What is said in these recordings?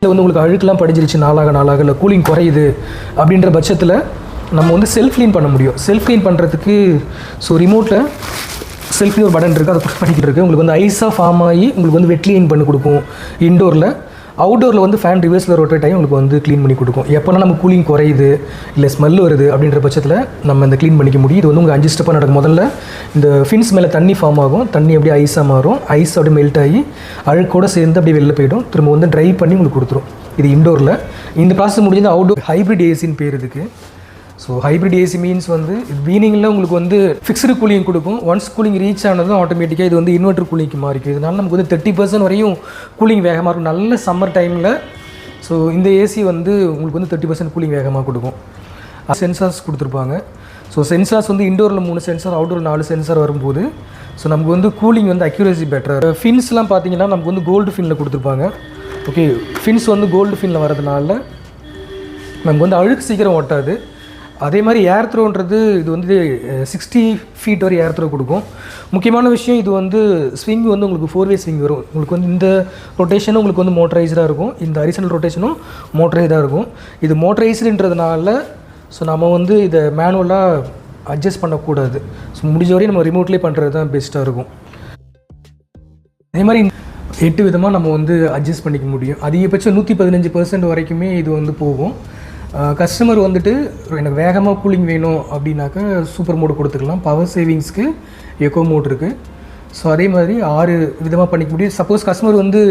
வந்து உங்களுக்கு அழுக்கெல்லாம் படிஞ்சிருச்சு நாளாக இல்லை கூலிங் குறையுது அப்படின்ற பட்சத்தில் நம்ம வந்து செல்ஃப் க்ளீன் பண்ண முடியும். செல்ஃப் க்ளீன் பண்ணுறதுக்கு ரிமோட்டில் செல்ஃப் க்ளீன் ஒரு பட்டன் இருக்குது, அதை ப்ரெஸ் பண்ணிக்கிட்டு இருக்குது. உங்களுக்கு வந்து ஐஸாக ஃபார்ம் ஆகி உங்களுக்கு வந்து வெட் க்ளீன் பண்ணி கொடுக்கும் இன்டோரில். அவுட்டோரில் வந்து ஃபேன் ரிவர்ஸில் ரொட்டேட் ஆகி உங்களுக்கு வந்து க்ளீன் பண்ணி கொடுக்கும். எப்போனா நம்ம கூலிங் குறையுது இல்லை ஸ்மெல் வருது அப்படின்ற பட்சத்தில் நம்ம இந்த க்ளீன் பண்ணிக்க முடியும். இது வந்து உங்களுக்கு 5 ஸ்டெப்பாக நடக்கும். முதல்ல இந்த ஃபின்ஸ் மேலே தண்ணி ஃபார்ம் ஆகும், தண்ணி அப்படியே ஐஸாக மாறும், ஐஸ் அப்படியே மெல்ட் ஆகி அழுக்கோடு சேர்ந்து அப்படியே வெளில போய்டும், திரும்ப வந்து ட்ரை பண்ணி உங்களுக்கு கொடுத்துரும். இது இண்டோரில். இந்த ப்ராசஸ் முடிஞ்சது அவுட்டோர். ஹைப்ரிட் ஏசின்னு பேர் இதுக்கு. ஸோ ஹைப்ரிட் ஏசி மீன்ஸ் வந்து வீனிங்கில் உங்களுக்கு வந்து ஃபிக்ஸ்டு கூலிங் கொடுக்கும். ஒன்ஸ் கூலிங் ரீச் ஆனதும் ஆட்டோமேட்டிக்காக இது வந்து இன்வெர்டர் கூலிங்க்கு மாறிக்கும். இதனால் நமக்கு வந்து 30% வரையும் கூலிங் வேகமாக இருக்கும் நல்ல சம்மர் டைமில். ஸோ இந்த ஏசி வந்து உங்களுக்கு வந்து 30% கூலிங் வேகமாக கொடுக்கும். சென்சார்ஸ் கொடுத்துருப்பாங்க. ஸோ சென்சார்ஸ் வந்து இண்டோரில் 3 சென்சார், அவுட்டோரில் 4 சென்சார் வரும்போது ஸோ நமக்கு வந்து கூலிங் வந்து அக்யூரசி பெட்டர். ஃபின்ஸ்லாம் பார்த்தீங்கன்னா நமக்கு வந்து கோல்டு ஃபின்னில் கொடுத்துருப்பாங்க. ஓகே, ஃபின்ஸ் வந்து கோல்டு ஃபின்னில் வரதுனால நமக்கு வந்து அழுக்கு சீக்கிரம் ஓட்டாது. அதே மாதிரி ஏர் த்ரோன்றது இது வந்து 60 ஃபீட் வரை ஏர் த்ரோ கொடுக்கும். முக்கியமான விஷயம் இது வந்து ஸ்விங் வந்து உங்களுக்கு 4-வே ஸ்விங் வரும். உங்களுக்கு வந்து இந்த ரொட்டேஷனும் உங்களுக்கு வந்து மோட்டரைஸ்டாக இருக்கும், இந்த ஹரிசாண்டல் ரொட்டேஷனும் மோட்டரைஸ்டாக இருக்கும். இது மோட்டரைஸ்டுன்றதுனால ஸோ நம்ம வந்து இதை மேனுவலாக அட்ஜஸ்ட் பண்ணக்கூடாது. ஸோ முடிஞ்ச வரையும் நம்ம ரிமோட்லேயே பண்ணுறது தான் பெஸ்ட்டாக இருக்கும். அதே மாதிரி 8 விதமாக நம்ம வந்து அட்ஜஸ்ட் பண்ணிக்க முடியும். அதிகபட்சம் 115% வரைக்குமே இது வந்து போகும். கஸ்டமர் வந்துட்டு எனக்கு வேகமாக கூலிங் வேணும் அப்படின்னாக்கா சூப்பர் மோடு கொடுத்துக்கலாம். பவர் சேவிங்ஸ்க்கு எக்கோ மோட் இருக்குது. ஸோ அதே மாதிரி 6 விதமாக பண்ணிக்க முடியும். சப்போஸ் கஸ்டமர் வந்து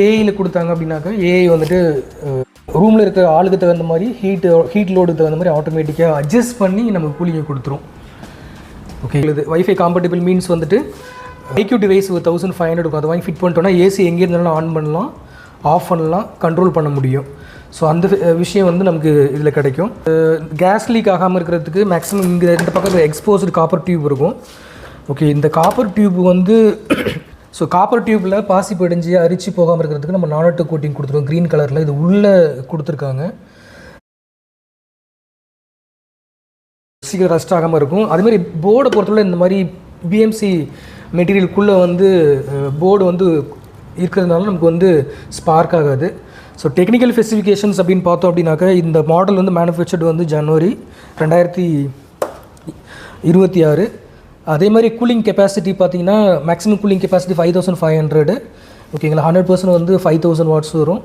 ஏஐயில் கொடுத்தாங்க அப்படின்னாக்கா ஏஐ வந்துட்டு ரூமில் இருக்க ஆளுக்கு தகுந்த மாதிரி ஹீட் லோடுக்கு தகுந்த மாதிரி ஆட்டோமேட்டிக்காக அட்ஜஸ்ட் பண்ணி நமக்கு கூலிங்கை கொடுத்துரும். ஓகே, இது வைஃபை காம்பேட்டபிள் மீன்ஸ் வந்துட்டு ஐக்யூ டிவைஸ் 1500 இருக்கும். அதை வாங்கி ஃபிட் பண்ணிட்டோன்னா ஏசி எங்கே இருந்தாலும் ஆன் பண்ணலாம், ஆஃப் பண்ணலாம், கண்ட்ரோல் பண்ண முடியும். ஸோ அந்த விஷயம் வந்து நமக்கு இதில் கிடைக்கும். கேஸ் லீக் ஆகாமல் இருக்கிறதுக்கு மேக்ஸிமம் இங்கே இந்த பக்கத்தில் எக்ஸ்போஸ்டு காப்பர் டியூப் இருக்கும். ஓகே, இந்த காப்பர் டியூப் வந்து ஸோ காப்பர் டியூப்பில் பாசி படிஞ்சு அரிச்சு போகாமல் இருக்கிறதுக்கு நம்ம நானோட்டு கோட்டிங் கொடுத்துருவோம் க்ரீன் கலரில். இது உள்ளே கொடுத்துருக்காங்க, சீக்கிரம் ரஸ்ட் ஆகாமல் இருக்கும். அதுமாதிரி போர்டை பொறுத்தவரை இந்த மாதிரி பிஎம்சி மெட்டீரியலுக்குள்ளே வந்து போர்டு வந்து இருக்கிறதுனால நமக்கு வந்து ஸ்பார்க் ஆகாது. ஸோ டெக்னிக்கல் ஸ்பெசிஃபிகேஷன்ஸ் அப்படின்னு பார்த்தோம் அப்படின்னாக்கா இந்த மாடல் வந்து மேனுஃபேக்சர்டு வந்து ஜனவரி 2026. அதே மாதிரி கூலிங் கெப்பாசிட்டி பார்த்தீங்கன்னா மேக்ஸிமம் கூலிங் கெப்பாசிட்டி 5500. ஓகேங்களா, 100% வந்து 5000 வாட்ஸ் வரும்.